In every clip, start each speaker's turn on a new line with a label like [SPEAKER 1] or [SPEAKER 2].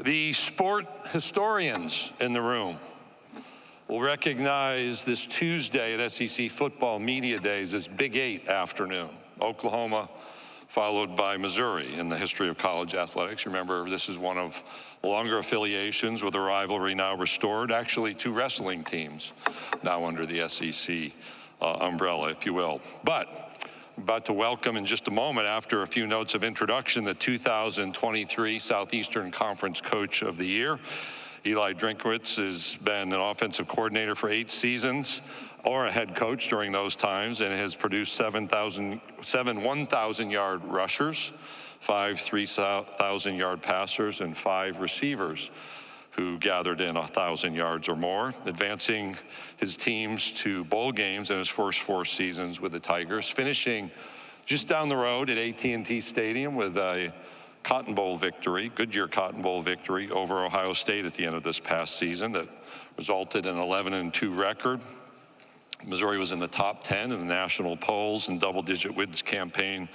[SPEAKER 1] The sport historians in the room will recognize this Tuesday at SEC Football Media Days as Big 8 afternoon. Oklahoma followed by Missouri in the history of college athletics. Remember, this is one of longer affiliations with a rivalry now restored. Actually, two wrestling teams now under the SEC umbrella, if you will. But about to welcome in just a moment, after a few notes of introduction, the 2023 Southeastern Conference Coach of the Year. Eli Drinkwitz has been an offensive coordinator for 8 seasons, or a head coach during those times, and has produced 7 1,000-yard rushers, 5 3,000-yard passers, and 5 receivers who gathered in 1,000 yards or more, advancing his teams to bowl games in his first 4 seasons with the Tigers, finishing just down the road at AT&T Stadium with a Cotton Bowl victory, Goodyear Cotton Bowl victory over Ohio State at the end of this past season that resulted in an 11-2 record. Missouri was in the top 10 in the national polls, and double-digit wins campaign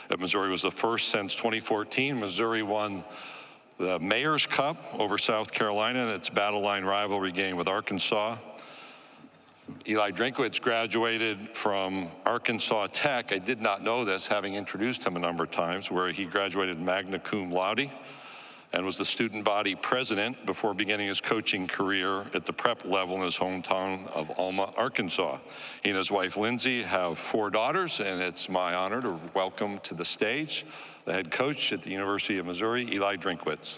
[SPEAKER 1] at Missouri was the first since 2014. Missouri won the Mayor's Cup over South Carolina in its battle line rivalry game with Arkansas. Eli Drinkwitz graduated from Arkansas Tech. I did not know this, having introduced him a number of times, where he graduated magna cum laude and was the student body president before beginning his coaching career at the prep level in his hometown of Alma, Arkansas. He and his wife, Lindsay, have 4 daughters, and it's my honor to welcome to the stage the head coach at the University of Missouri, Eli Drinkwitz.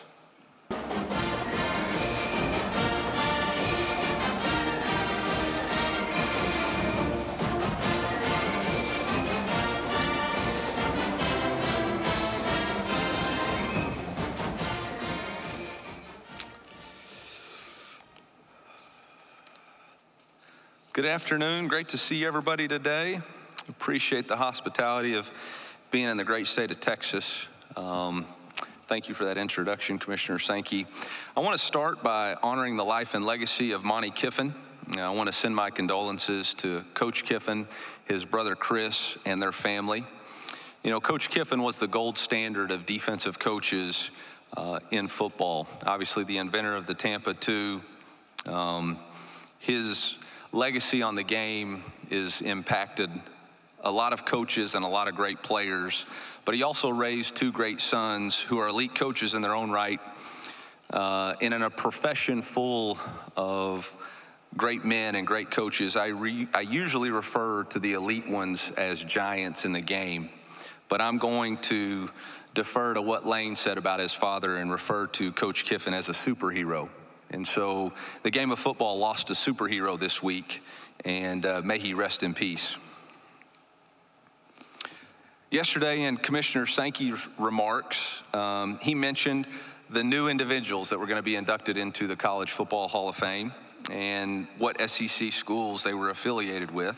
[SPEAKER 2] Good afternoon. Great to see everybody today. Appreciate the hospitality of being in the great state of Texas. Thank you for that introduction, Commissioner Sankey. I want to start by honoring the life and legacy of Monty Kiffin. I want to send my condolences to Coach Kiffin, his brother Chris, and their family. You know, Coach Kiffin was the gold standard of defensive coaches in football. Obviously, the inventor of the Tampa 2. His legacy on the game is impacted a lot of coaches and a lot of great players, but he also raised 2 great sons who are elite coaches in their own right, and in a profession full of great men and great coaches. I usually refer to the elite ones as giants in the game, but I'm going to defer to what Lane said about his father and refer to Coach Kiffin as a superhero. And so the game of football lost a superhero this week, and may he rest in peace. Yesterday, in Commissioner Sankey's remarks, he mentioned the new individuals that were going to be inducted into the College Football Hall of Fame and what SEC schools they were affiliated with,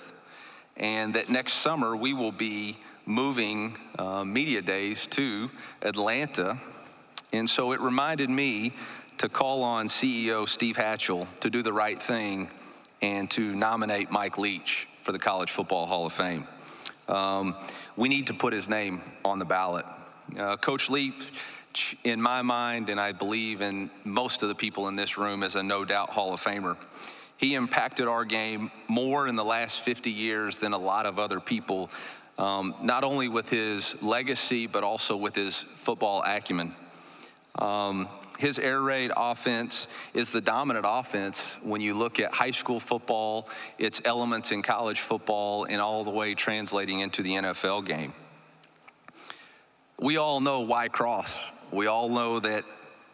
[SPEAKER 2] and that next summer we will be moving media days to Atlanta. And so it reminded me to call on CEO Steve Hatchell to do the right thing and to nominate Mike Leach for the College Football Hall of Fame. We need to put his name on the ballot. Coach Leach, in my mind, and I believe in most of the people in this room, is a no-doubt Hall of Famer. He impacted our game more in the last 50 years than a lot of other people, not only with his legacy, but also with his football acumen. His air raid offense is the dominant offense when you look at high school football, its elements in college football, and all the way translating into the NFL game. We all know why cross. We all know that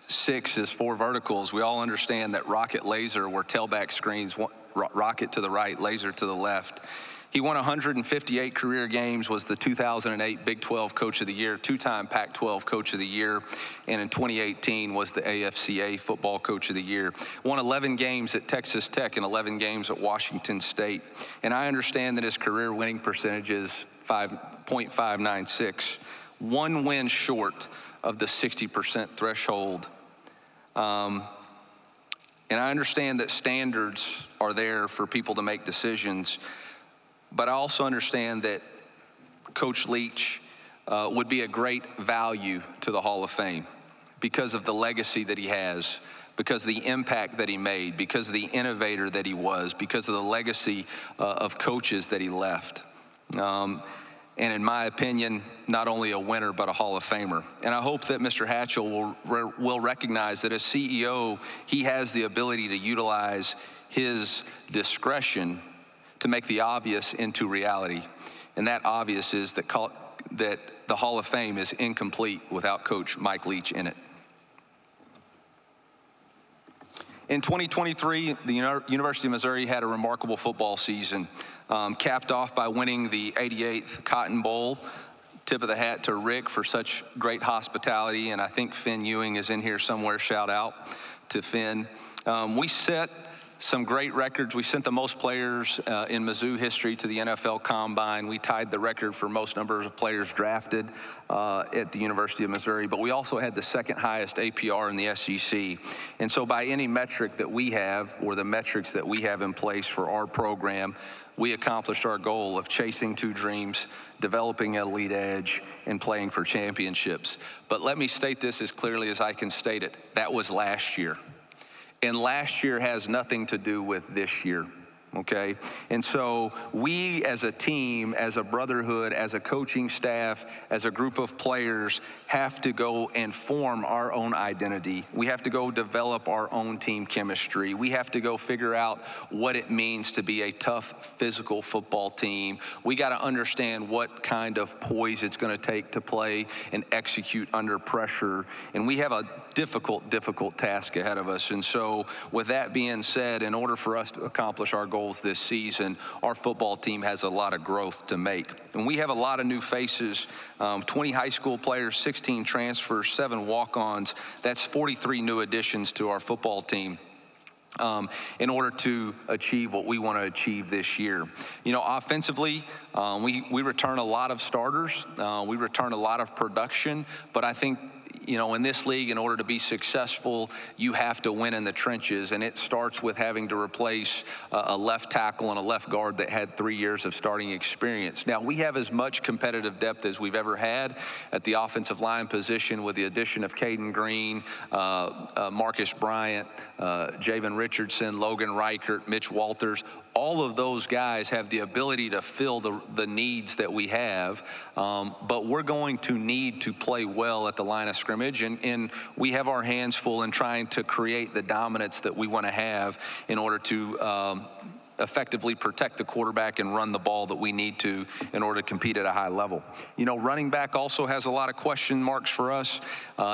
[SPEAKER 2] 6 is 4 verticals. We all understand that rocket laser, where tailback screens, rocket to the right, laser to the left. He won 158 career games, was the 2008 Big 12 Coach of the Year, 2-time Pac-12 Coach of the Year, and in 2018 was the AFCA Football Coach of the Year. Won 11 games at Texas Tech and 11 games at Washington State. And I understand that his career winning percentage is 5.596, 1 win short of the 60% threshold. And I understand that standards are there for people to make decisions, but I also understand that Coach Leach would be a great value to the Hall of Fame, because of the legacy that he has, because of the impact that he made, because of the innovator that he was, because of the legacy of coaches that he left. And in my opinion, not only a winner, but a Hall of Famer. And I hope that Mr. Hatchell will recognize that as CEO, he has the ability to utilize his discretion to make the obvious into reality. And that obvious is that the Hall of Fame is incomplete without Coach Mike Leach in it. In 2023, the University of Missouri had a remarkable football season, capped off by winning the 88th Cotton Bowl. Tip of the hat to Rick for such great hospitality, and I think Finn Ewing is in here somewhere. Shout out to Finn. We set some great records. We sent the most players in Mizzou history to the NFL Combine. We tied the record for most numbers of players drafted at the University of Missouri, but we also had the second highest APR in the SEC. And so by any metric that we have, or the metrics that we have in place for our program, we accomplished our goal of chasing two dreams, developing an elite edge, and playing for championships. But let me state this as clearly as I can state it. That was last year. And last year has nothing to do with this year, okay? And so we as a team, as a brotherhood, as a coaching staff, as a group of players have to go and form our own identity. We have to go develop our own team chemistry. We have to go figure out what it means to be a tough physical football team. We got to understand what kind of poise it's going to take to play and execute under pressure. And we have a difficult task ahead of us. And so with that being said, in order for us to accomplish our goals this season, our football team has a lot of growth to make. And we have a lot of new faces, 20 high school players, 16 transfers, 7 walk-ons. That's 43 new additions to our football team in order to achieve what we want to achieve this year. You know, offensively, we return a lot of starters. We return a lot of production, but I think, you know, in this league, in order to be successful, you have to win in the trenches, and it starts with having to replace a left tackle and a left guard that had 3 years of starting experience. Now, we have as much competitive depth as we've ever had at the offensive line position with the addition of Caden Green, Marcus Bryant, Javen Richardson, Logan Reichert, Mitch Walters. All of those guys have the ability to fill the needs that we have, but we're going to need to play well at the line of scrimmage, and we have our hands full in trying to create the dominance that we want to have in order to effectively protect the quarterback and run the ball that we need to in order to compete at a high level. You know, running back also has a lot of question marks for us.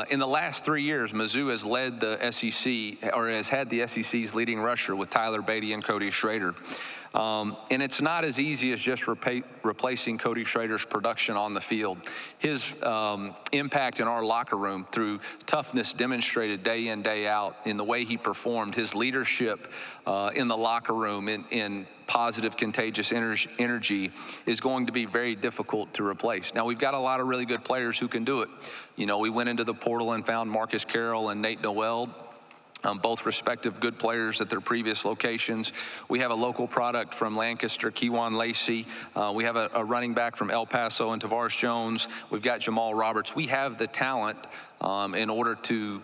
[SPEAKER 2] In the last 3 years, Mizzou has led the SEC, or has had the SEC's leading rusher with Tyler Beatty and Cody Schrader. And it's not as easy as just replacing Cody Schrader's production on the field. His impact in our locker room through toughness demonstrated day in, day out, in the way he performed, his leadership in the locker room, in positive, contagious energy is going to be very difficult to replace. Now, we've got a lot of really good players who can do it. You know, we went into the portal and found Marcus Carroll and Nate Noel, both respective good players at their previous locations. We have a local product from Lancaster, Kewan Lacey. We have a running back from El Paso and Tavares Jones. We've got Jamal Roberts. We have the talent in order to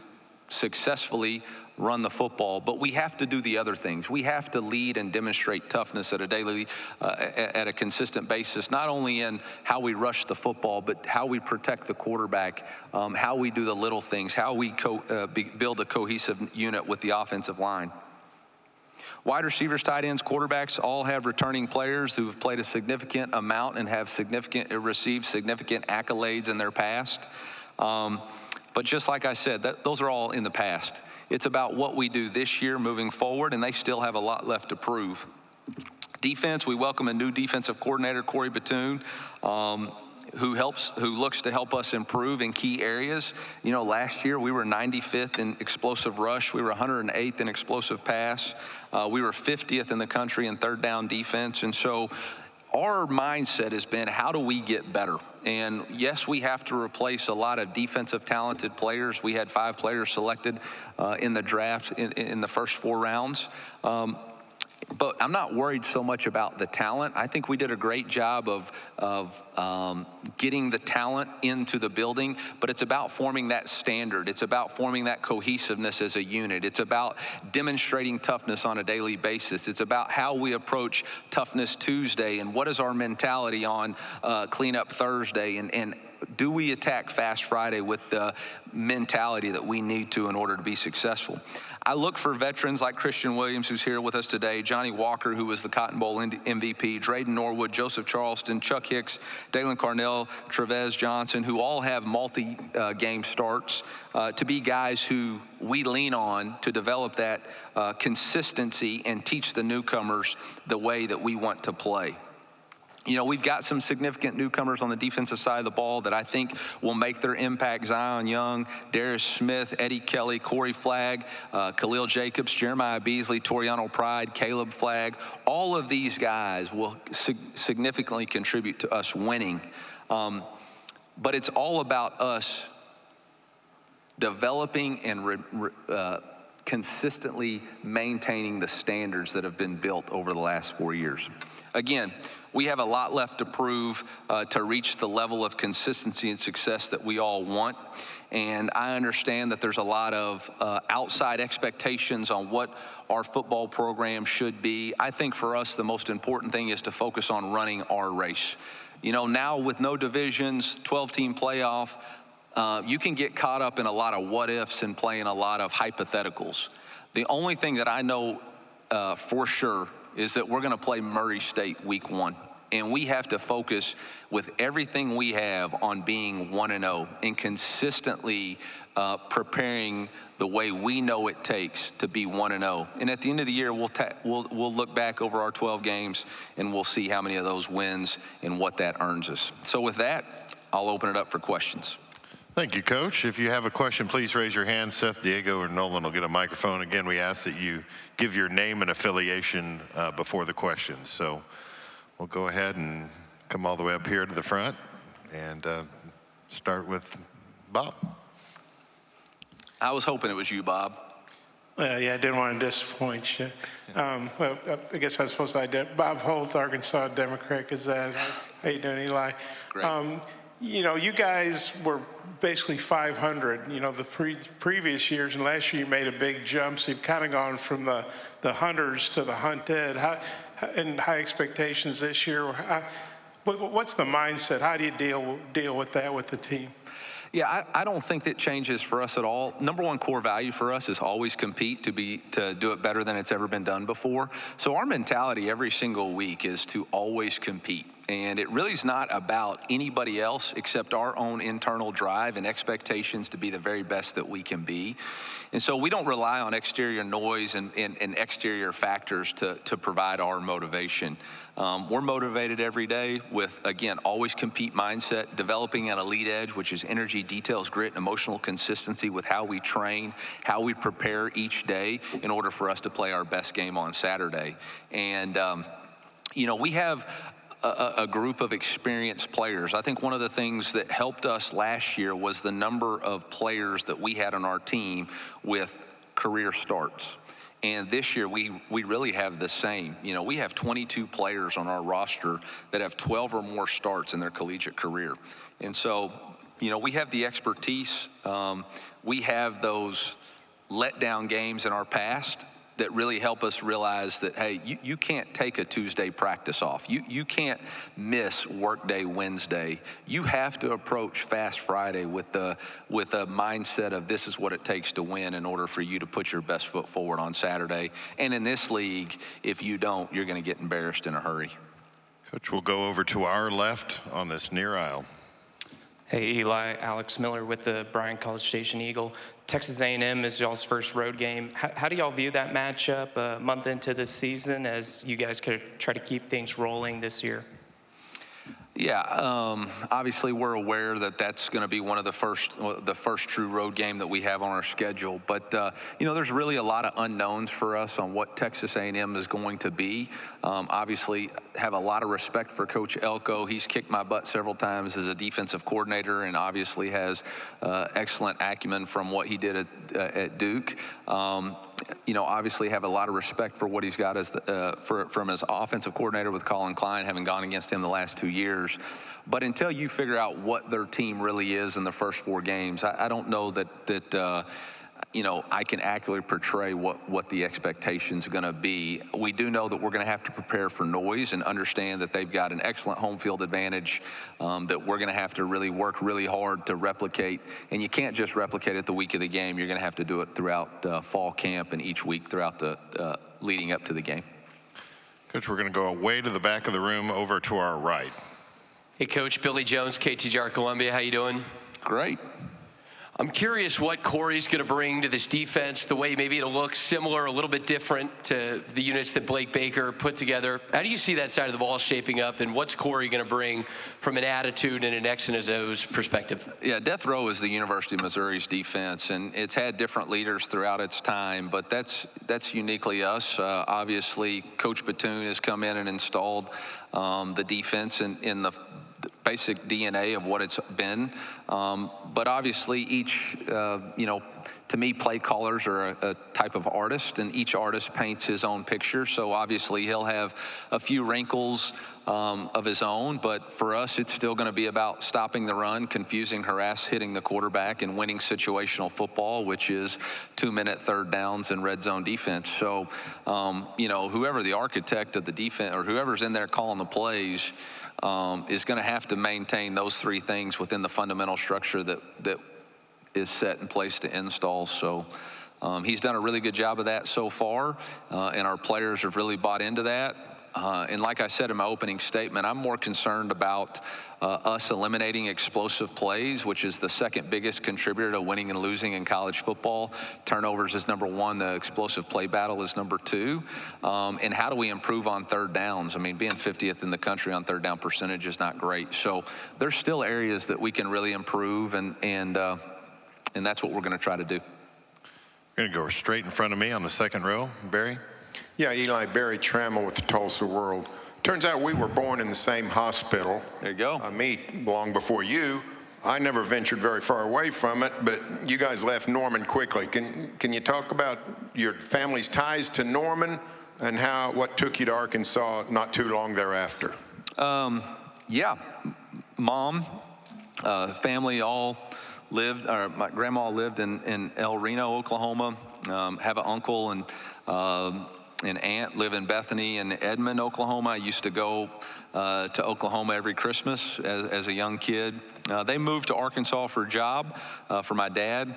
[SPEAKER 2] successfully run the football, but we have to do the other things. We have to lead and demonstrate toughness at a daily, at a consistent basis, not only in how we rush the football, but how we protect the quarterback, how we do the little things, how we build a cohesive unit with the offensive line. Wide receivers, tight ends, quarterbacks all have returning players who have played a significant amount and have received significant accolades in their past. But just like I said, those are all in the past. It's about what we do this year moving forward, and they still have a lot left to prove. Defense, we welcome a new defensive coordinator, Corey Batoon, who looks to help us improve in key areas. You know, last year we were 95th in explosive rush. We were 108th in explosive pass. We were 50th in the country in third down defense. And so our mindset has been, how do we get better? And yes, we have to replace a lot of defensive talented players. We had 5 players selected in the draft in the first 4 rounds. But I'm not worried so much about the talent. I think we did a great job of getting the talent into the building, but it's about forming that standard. It's about forming that cohesiveness as a unit. It's about demonstrating toughness on a daily basis. It's about how we approach Toughness Tuesday and what is our mentality on Cleanup Thursday, and do we attack Fast Friday with the mentality that we need to in order to be successful? I look for veterans like Christian Williams, who's here with us today, Johnny Walker, who was the Cotton Bowl MVP, Drayden Norwood, Joseph Charleston, Chuck Hicks, Dalen Carnell, Trevez Johnson, who all have multi-game starts, to be guys who we lean on to develop that consistency and teach the newcomers the way that we want to play. You know, we've got some significant newcomers on the defensive side of the ball that I think will make their impact. Zion Young, Darius Smith, Eddie Kelly, Corey Flagg, Khalil Jacobs, Jeremiah Beasley, Toriano Pride, Caleb Flagg. All of these guys will significantly contribute to us winning. But it's all about us developing and consistently maintaining the standards that have been built over the last 4 years. Again, we have a lot left to prove to reach the level of consistency and success that we all want. And I understand that there's a lot of outside expectations on what our football program should be. I think for us, the most important thing is to focus on running our race. You know, now with no divisions, 12-team playoff, you can get caught up in a lot of what-ifs and playing a lot of hypotheticals. The only thing that I know for sure is that we're going to play Murray State week 1. And we have to focus with everything we have on being 1-0 and consistently preparing the way we know it takes to be 1-0. And at the end of the year, we'll look back over our 12 games and we'll see how many of those wins and what that earns us. So with that, I'll open it up for questions.
[SPEAKER 3] Thank you, Coach. If you have a question, please raise your hand. Seth, Diego, or Nolan will get a microphone. Again, we ask that you give your name and affiliation before the questions. So we'll go ahead and come all the way up here to the front and start with Bob.
[SPEAKER 2] I was hoping it was you, Bob.
[SPEAKER 4] Well, yeah, I didn't want to disappoint you. Well, I guess I was supposed to identify. Bob Holt, Arkansas Democrat Gazette. How you doing, Eli?
[SPEAKER 2] Great.
[SPEAKER 4] You know, you guys were basically 500, you know, the previous years, and last year you made a big jump, so you've kind of gone from the hunters to the hunted. And high expectations this year. What's the mindset? How do you deal with that with the team?
[SPEAKER 2] Yeah, I don't think that changes for us at all. Number one core value for us is always compete to do it better than it's ever been done before. So our mentality every single week is to always compete. And it really is not about anybody else except our own internal drive and expectations to be the very best that we can be. And so we don't rely on exterior noise and exterior factors to provide our motivation. We're motivated every day with, again, always compete mindset, developing an elite edge, which is energy, details, grit, and emotional consistency with how we train, how we prepare each day in order for us to play our best game on Saturday. And, you know, we have a group of experienced players. I think one of the things that helped us last year was the number of players that we had on our team with career starts. And this year, we really have the same. You know, we have 22 players on our roster that have 12 or more starts in their collegiate career. And so, you know, we have the expertise. We have those letdown games in our past that really help us realize that, hey, you can't take a Tuesday practice off. You can't miss workday Wednesday. You have to approach Fast Friday with a mindset of this is what it takes to win in order for you to put your best foot forward on Saturday. And in this league, if you don't, you're going to get embarrassed in a hurry.
[SPEAKER 3] Coach, we'll go over to our left on this near aisle.
[SPEAKER 5] Hey, Eli, Alex Miller with the Bryan College Station Eagle. Texas A&M is y'all's first road game. How do y'all view that matchup a month into the season as you guys could try to keep things rolling this year?
[SPEAKER 2] Yeah, obviously we're aware that that's going to be one of the first true road game that we have on our schedule. But you know, there's really a lot of unknowns for us on what Texas A&M is going to be. Obviously, have a lot of respect for Coach Elko. He's kicked my butt several times as a defensive coordinator, and obviously has excellent acumen from what he did at Duke. obviously have a lot of respect for what he's got as from his offensive coordinator with Colin Klein, having gone against him the last 2 years. But until you figure out what their team really is in the first 4 games, I don't know that I can accurately portray what the expectations are going to be. We do know that we're going to have to prepare for noise and understand that they've got an excellent home field advantage that we're going to have to really work really hard to replicate. And you can't just replicate it the week of the game. You're going to have to do it throughout fall camp and each week throughout the leading up to the game.
[SPEAKER 3] Coach, we're going to go away to the back of the room over to our right.
[SPEAKER 6] Hey, Coach. Billy Jones, KTGR Columbia. How you doing?
[SPEAKER 2] Great.
[SPEAKER 6] I'm curious what Corey's going to bring to this defense, the way maybe it'll look similar, a little bit different to the units that Blake Baker put together. How do you see that side of the ball shaping up, and what's Corey going to bring from an attitude and an X and a O's perspective? Yeah, death row is the University of Missouri's defense, and it's had different leaders throughout its time, but that's uniquely us. Obviously, Coach Batoon has come in and installed the defense in the basic DNA of what it's been. But obviously each, to me, play callers are a type of artist, and each artist paints his own picture. So obviously he'll have a few wrinkles of his own, but for us, it's still going to be about stopping the run, confusing, hitting the quarterback, and winning situational football, which is 2-minute third downs and red zone defense. So, whoever the architect of the defense or whoever's in there calling the plays is going to have to maintain those 3 things within the fundamental structure that is set in place to install. So he's done a really good job of that so far, and our players have really bought into that. And like I said in my opening statement, I'm more concerned about us eliminating explosive plays, which is the second biggest contributor to winning and losing in college football. Turnovers is number 1. The explosive play battle is number 2. And how do we improve on third downs? I mean, being 50th in the country on third down percentage is not great. So there's still areas that we can really improve, and that's what we're going to try to do.
[SPEAKER 3] We're going to go straight in front of me on the second row. Barry?
[SPEAKER 7] Yeah, Eli, Barry Trammell with the Tulsa World. Turns out we were born in the same hospital.
[SPEAKER 2] There you go.
[SPEAKER 7] Me long before you. I never ventured very far away from it, but you guys left Norman quickly. Can you talk about your family's ties to Norman and what took you to Arkansas not too long thereafter?
[SPEAKER 2] Yeah, mom, family all lived, or my grandma lived in El Reno, Oklahoma. Have an uncle and aunt live in Bethany and Edmond, Oklahoma. I used to go to Oklahoma every Christmas as a young kid. They moved to Arkansas for a job for my dad,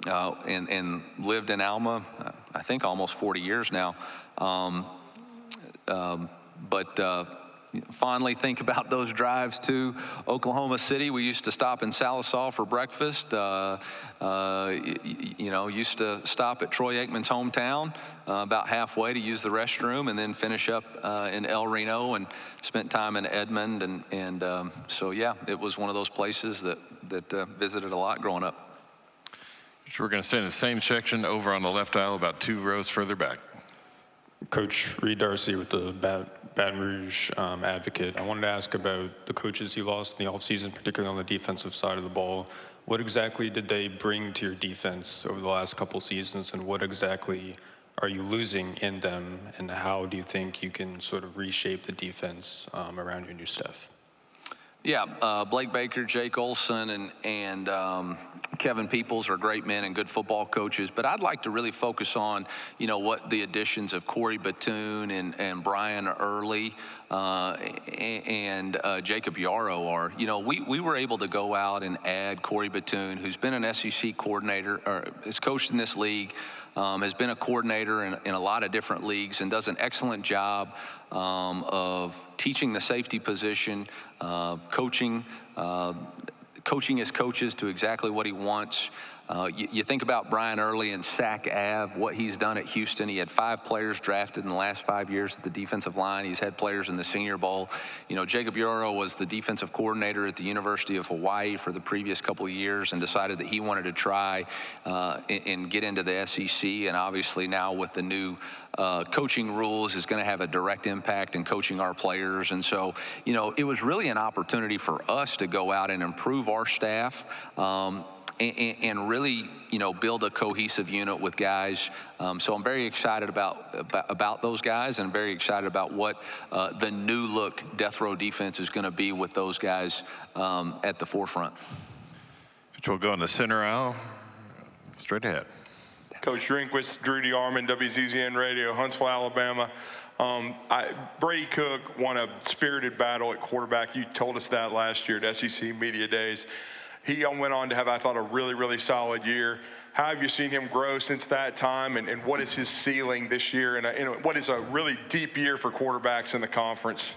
[SPEAKER 2] and lived in Alma, I think almost 40 years now. Fondly think about those drives to Oklahoma City. We used to stop in Salisaw for breakfast. Used to stop at Troy Aikman's hometown about halfway to use the restroom, and then finish up in El Reno, and spent time in Edmond. So yeah, it was one of those places that visited a lot growing up.
[SPEAKER 3] So we're going to stay in the same section over on the left aisle, about 2 rows further back.
[SPEAKER 8] Coach Reed Darcy with the Baton Rouge Advocate. I wanted to ask about the coaches you lost in the offseason, particularly on the defensive side of the ball. What exactly did they bring to your defense over the last couple seasons, and what exactly are you losing in them, and how do you think you can sort of reshape the defense around your new staff?
[SPEAKER 2] Yeah, Blake Baker, Jake Olson, and Kevin Peoples are great men and good football coaches. But I'd like to really focus on, what the additions of Corey Batoon and Brian Early and Jacob Yarrow are. We were able to go out and add Corey Batoon, who's been an SEC coordinator, or has coached in this league, has been a coordinator in a lot of different leagues, and does an excellent job of teaching the safety position, coaching his coaches to exactly what he wants. You think about Brian Early and Sac Ave, what he's done at Houston. He had 5 players drafted in the last 5 years at the defensive line. He's had players in the Senior Bowl. Jacob Yarrow was the defensive coordinator at the University of Hawaii for the previous couple of years, and decided that he wanted to try and get into the SEC. And obviously now with the new coaching rules, is going to have a direct impact in coaching our players. And so, it was really an opportunity for us to go out and improve our staff. and really, build a cohesive unit with guys. So I'm very excited about those guys, and very excited about what the new look death row defense is going to be with those guys at the forefront.
[SPEAKER 3] Which will go in the center aisle, straight ahead.
[SPEAKER 9] Coach Drinkwitz, Drew DeArmond, WZZN Radio, Huntsville, Alabama. Brady Cook won a spirited battle at quarterback. You told us that last year at SEC Media Days. He went on to have, I thought, a really, really solid year. How have you seen him grow since that time, and what is his ceiling this year, and what is a really deep year for quarterbacks in the conference?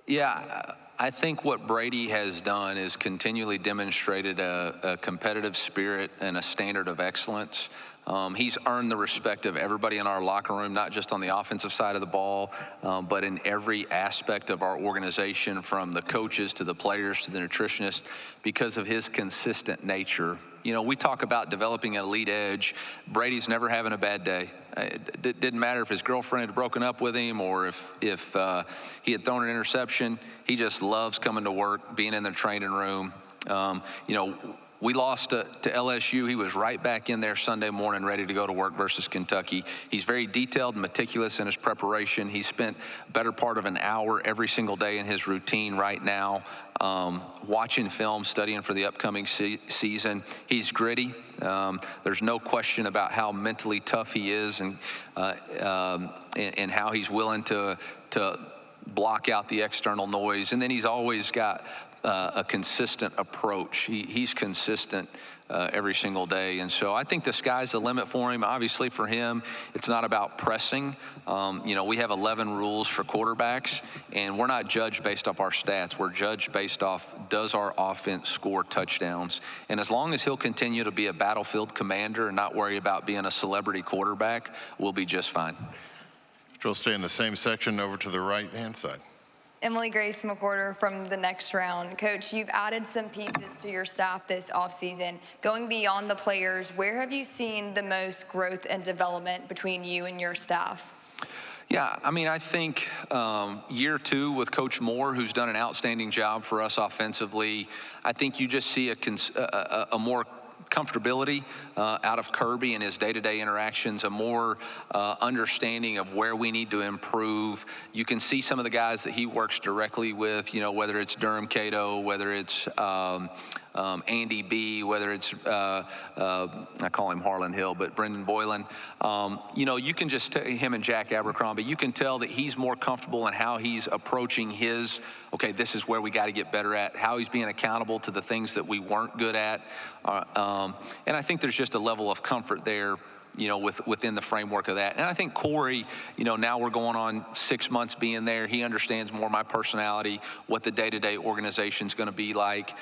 [SPEAKER 2] Yeah, I think what Brady has done is continually demonstrated a competitive spirit and a standard of excellence. He's earned the respect of everybody in our locker room, not just on the offensive side of the ball, but in every aspect of our organization, from the coaches to the players to the nutritionists, because of his consistent nature. We talk about developing an elite edge. Brady's never having a bad day. It didn't matter if his girlfriend had broken up with him or if he had thrown an interception. He just loves coming to work, being in the training room. We lost to LSU. He was right back in there Sunday morning ready to go to work versus Kentucky. He's very detailed and meticulous in his preparation. He spent a better part of an hour every single day in his routine right now, watching film, studying for the upcoming season. He's gritty. There's no question about how mentally tough he is, and how he's willing to block out the external noise. And then he's always got a consistent approach. He's consistent every single day. And so I think the sky's the limit for him. Obviously for him, it's not about pressing. We have 11 rules for quarterbacks, and we're not judged based off our stats. We're judged based off, does our offense score touchdowns? And as long as he'll continue to be a battlefield commander and not worry about being a celebrity quarterback, we'll be just fine.
[SPEAKER 3] We'll stay in the same section over to the right-hand side.
[SPEAKER 10] Emily Grace McWhorter from the next round. Coach, you've added some pieces to your staff this offseason. Going beyond the players, where have you seen the most growth and development between you and your staff?
[SPEAKER 2] Yeah, I think year 2 with Coach Moore, who's done an outstanding job for us offensively, I think you just see a more comfortability out of Kirby and his day-to-day interactions, a more understanding of where we need to improve. You can see some of the guys that he works directly with, whether it's Durham Cato, whether it's Andy B., whether it's, I call him Harlan Hill, but Brendan Boylan. You can just tell him and Jack Abercrombie, you can tell that he's more comfortable in how he's approaching his, okay, this is where we got to get better at, how he's being accountable to the things that we weren't good at. And I think there's just a level of comfort there, within the framework of that. And I think Corey, now we're going on 6 months being there. He understands more my personality, what the day-to-day organization is going to be like.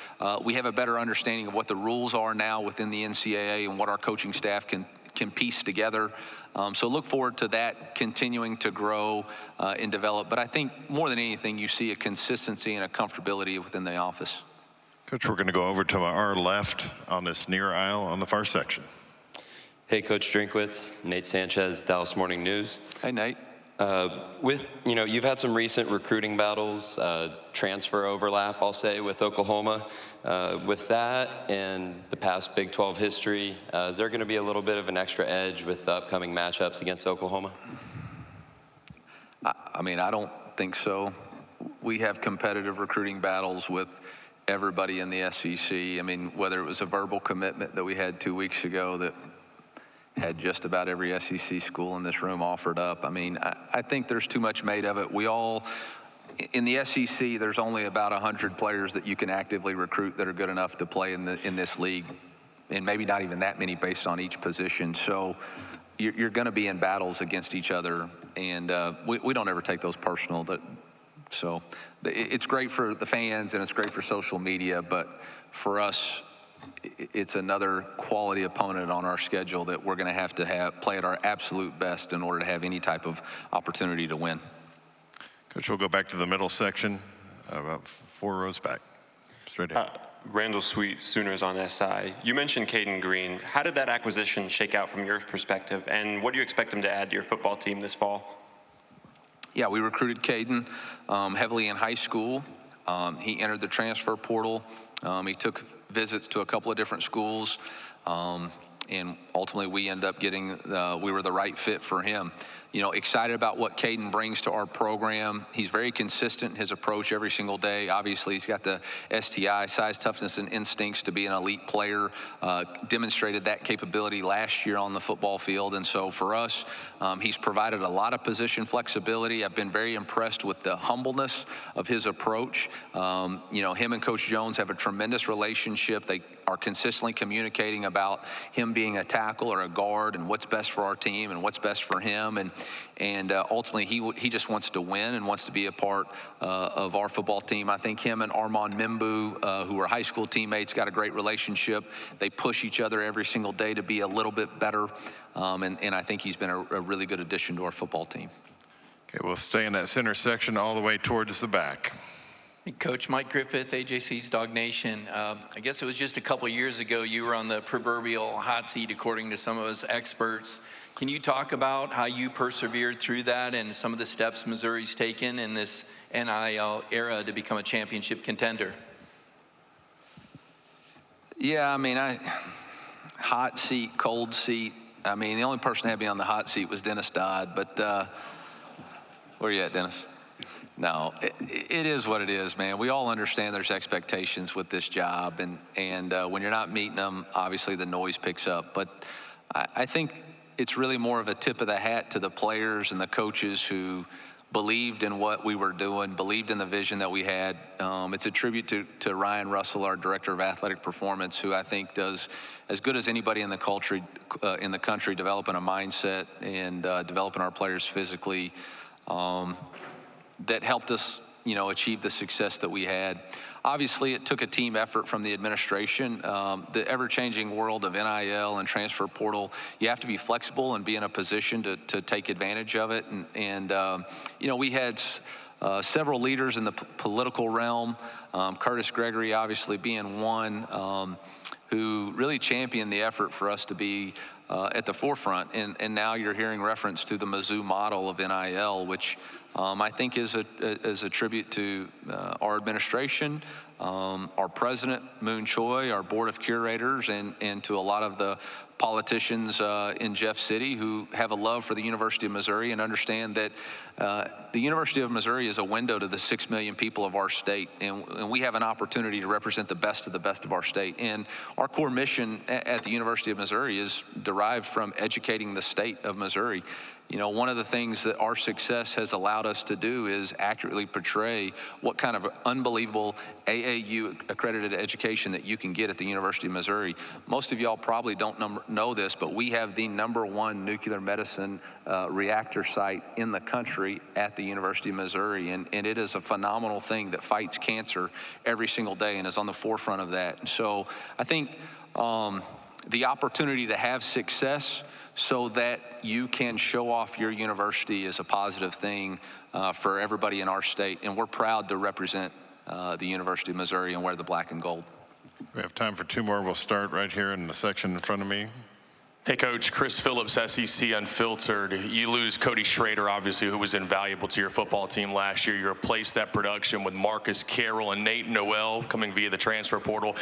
[SPEAKER 2] We have a better understanding of what the rules are now within the NCAA and what our coaching staff can piece together. So look forward to that continuing to grow and develop. But I think more than anything, you see a consistency and a comfortability within the office.
[SPEAKER 3] Coach, we're going to go over to our left on this near aisle on the far section.
[SPEAKER 11] Hey, Coach Drinkwitz, Nate Sanchez, Dallas Morning News.
[SPEAKER 2] Hey, Nate.
[SPEAKER 11] You've had some recent recruiting battles, transfer overlap, I'll say, with Oklahoma. With that and the past Big 12 history, is there going to be a little bit of an extra edge with the upcoming matchups against Oklahoma?
[SPEAKER 2] I don't think so. We have competitive recruiting battles with everybody in the SEC. Whether it was a verbal commitment that we had 2 weeks ago that had just about every SEC school in this room offered up. I think there's too much made of it. In the SEC, there's only about 100 players that you can actively recruit that are good enough to play in this league, and maybe not even that many based on each position. So you're going to be in battles against each other, and we don't ever take those personal. So it's great for the fans and it's great for social media, but for us, it's another quality opponent on our schedule that we're going to have play at our absolute best in order to have any type of opportunity to win.
[SPEAKER 3] Coach, we'll go back to the middle section, about 4 rows back. Straight ahead.
[SPEAKER 12] Randall Sweet, Sooners on SI. You mentioned Caden Green. How did that acquisition shake out from your perspective, and what do you expect him to add to your football team this fall?
[SPEAKER 2] Yeah, we recruited Caden heavily in high school. He entered the transfer portal. He took visits to a couple of different schools. And ultimately we end up getting, we were the right fit for him. You know, excited about what Caden brings to our program. He's very consistent in his approach every single day. Obviously, he's got the STI, size, toughness, and instincts to be an elite player. Demonstrated that capability last year on the football field. And so for us, he's provided a lot of position flexibility. I've been very impressed with the humbleness of his approach. You know, him and Coach Jones have a tremendous relationship. They are consistently communicating about him being a tackle or a guard and what's best for our team and what's best for him. And ultimately, he just wants to win and wants to be a part of our football team. I think him and Armand Mimbu, who are high school teammates, got a great relationship. They push each other every single day to be a little bit better. And I think he's been a really good addition to our football team.
[SPEAKER 3] Okay, we'll stay in that center section all the way towards the back.
[SPEAKER 13] Coach Mike Griffith, AJC's Dog Nation. I guess it was just a couple of years ago you were on the proverbial hot seat, according to some of us experts. Can you talk about how you persevered through that and some of the steps Missouri's taken in this NIL era to become a championship contender?
[SPEAKER 2] Yeah, I mean, hot seat, cold seat. I mean, the only person that had me on the hot seat was Dennis Dodd, but where are you at, Dennis? No, it is what it is, man. We all understand there's expectations with this job, and when you're not meeting them, obviously the noise picks up. But I think it's really more of a tip of the hat to the players and the coaches who believed in what we were doing, believed in the vision that we had. It's a tribute to Ryan Russell, our Director of Athletic Performance, who I think does as good as anybody in the country developing a mindset and developing our players physically. That helped us, you know, achieve the success that we had. Obviously, it took a team effort from the administration. The ever-changing world of NIL and transfer portal, you have to be flexible and be in a position to take advantage of it. And you know, we had several leaders in the political realm, Curtis Gregory obviously being one, who really championed the effort for us to be at the forefront. And now you're hearing reference to the Mizzou model of NIL, which I think is a tribute to our administration, our president, Moon Choi, our board of curators, and to a lot of the politicians in Jeff City who have a love for the University of Missouri and understand that the University of Missouri is a window to the 6 million people of our state, and we have an opportunity to represent the best of our state. And our core mission at the University of Missouri is derived from educating the state of Missouri. You know, one of the things that our success has allowed us to do is accurately portray what kind of unbelievable AAU accredited education that you can get at the University of Missouri. Most of y'all probably don't know this, but we have the #1 nuclear medicine reactor site in the country at the University of Missouri. And it is a phenomenal thing that fights cancer every single day and is on the forefront of that. And so I think the opportunity to have success so that you can show off your university is a positive thing for everybody in our state. And we're proud to represent the University of Missouri and wear the black and gold.
[SPEAKER 3] We have time for 2 more. We'll start right here in the section in front of me.
[SPEAKER 14] Hey, Coach. Chris Phillips, SEC Unfiltered. You lose Cody Schrader, obviously, who was invaluable to your football team last year. You replaced that production with Marcus Carroll and Nate Noel coming via the transfer portal.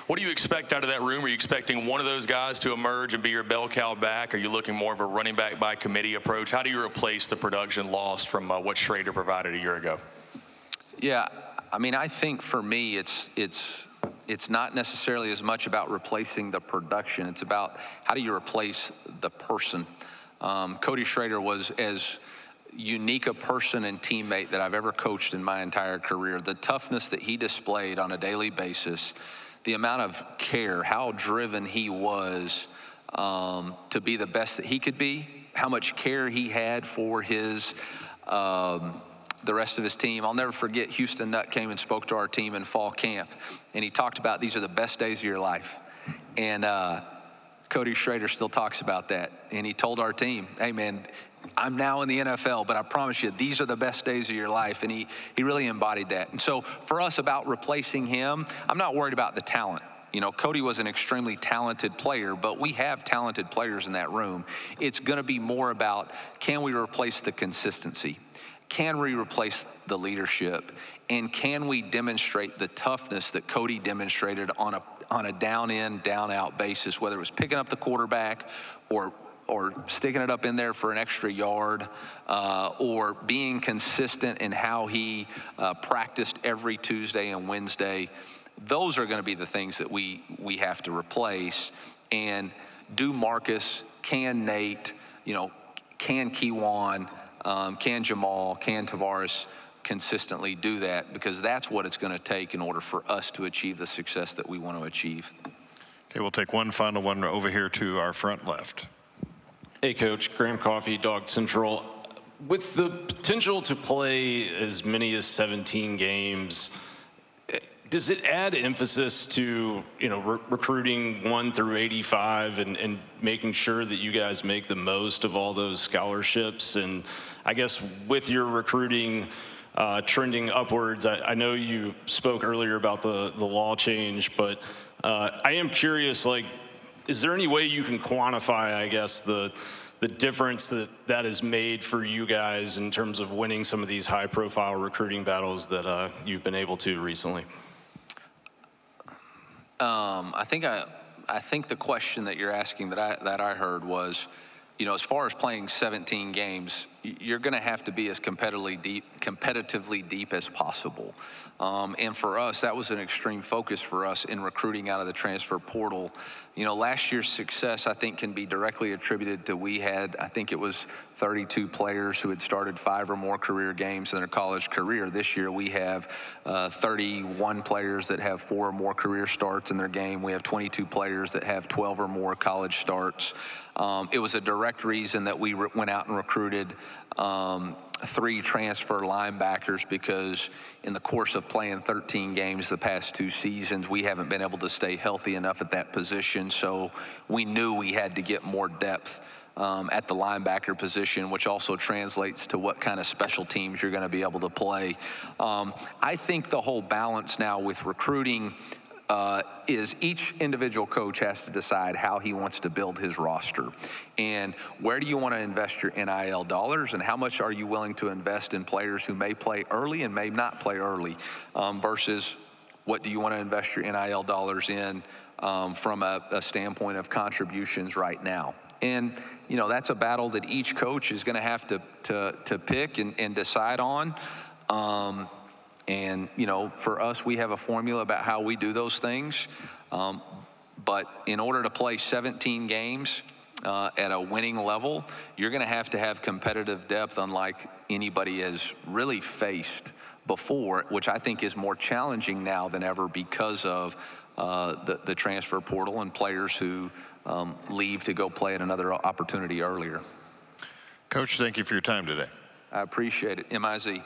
[SPEAKER 14] What do you expect out of that room? Are you expecting one of those guys to emerge and be your bell cow back? Are you looking more of a running back by committee approach? How do you replace the production lost from what Schrader provided a year ago?
[SPEAKER 2] Yeah, I mean, I think for me, it's not necessarily as much about replacing the production. It's about how do you replace the person. Cody Schrader was as unique a person and teammate that I've ever coached in my entire career. The toughness that he displayed on a daily basis, the amount of care, how driven he was to be the best that he could be, how much care he had for his the rest of his team. I'll never forget Houston Nutt came and spoke to our team in fall camp, and he talked about these are the best days of your life. And Cody Schrader still talks about that. And he told our team, hey man, I'm now in the NFL, but I promise you, these are the best days of your life. And he really embodied that. And so for us about replacing him, I'm not worried about the talent. You know, Cody was an extremely talented player, but we have talented players in that room. It's going to be more about, can we replace the consistency? can we replace the leadership? And can we demonstrate the toughness that Cody demonstrated on a down-in, down-out basis, whether it was picking up the quarterback or sticking it up in there for an extra yard, or being consistent in how he practiced every Tuesday and Wednesday. Those are going to be the things that we have to replace. And do Marcus, can Nate, can Kewan, can Jamal, can Tavares consistently do that? Because that's what it's going to take in order for us to achieve the success that we want to achieve.
[SPEAKER 3] Okay, we'll take one final one over here to our front left.
[SPEAKER 15] Hey, Coach. Graham Coffey, Dog Central. With the potential to play as many as 17 games, does it add emphasis to, recruiting 1 through 85 and making sure that you guys make the most of all those scholarships? And I guess with your recruiting trending upwards, I know you spoke earlier about the law change, but I am curious, is there any way you can quantify, I guess, the difference that has made for you guys in terms of winning some of these high-profile recruiting battles that you've been able to recently?
[SPEAKER 2] I think the question that you're asking that I heard was, as far as playing 17 games, you're going to have to be as competitively deep as possible. And for us, that was an extreme focus for us in recruiting out of the transfer portal. Last year's success, I think, can be directly attributed to we had, I think it was 32 players who had started 5 or more career games in their college career. This year we have 31 players that have 4 or more career starts in their game. We have 22 players that have 12 or more college starts. It was a direct reason that we went out and recruited 3 transfer linebackers, because in the course of playing 13 games the past 2 seasons, we haven't been able to stay healthy enough at that position. So we knew we had to get more depth at the linebacker position, which also translates to what kind of special teams you're going to be able to play. I think the whole balance now with recruiting is each individual coach has to decide how he wants to build his roster. And where do you want to invest your NIL dollars, and how much are you willing to invest in players who may play early and may not play early, versus what do you want to invest your NIL dollars in from a standpoint of contributions right now. And, that's a battle that each coach is going to have to pick and decide on. And, for us, we have a formula about how we do those things. But in order to play 17 games at a winning level, you're going to have competitive depth unlike anybody has really faced before, which I think is more challenging now than ever because of the transfer portal and players who leave to go play at another opportunity earlier.
[SPEAKER 3] Coach, thank you for your time today.
[SPEAKER 2] I appreciate it. MIZ.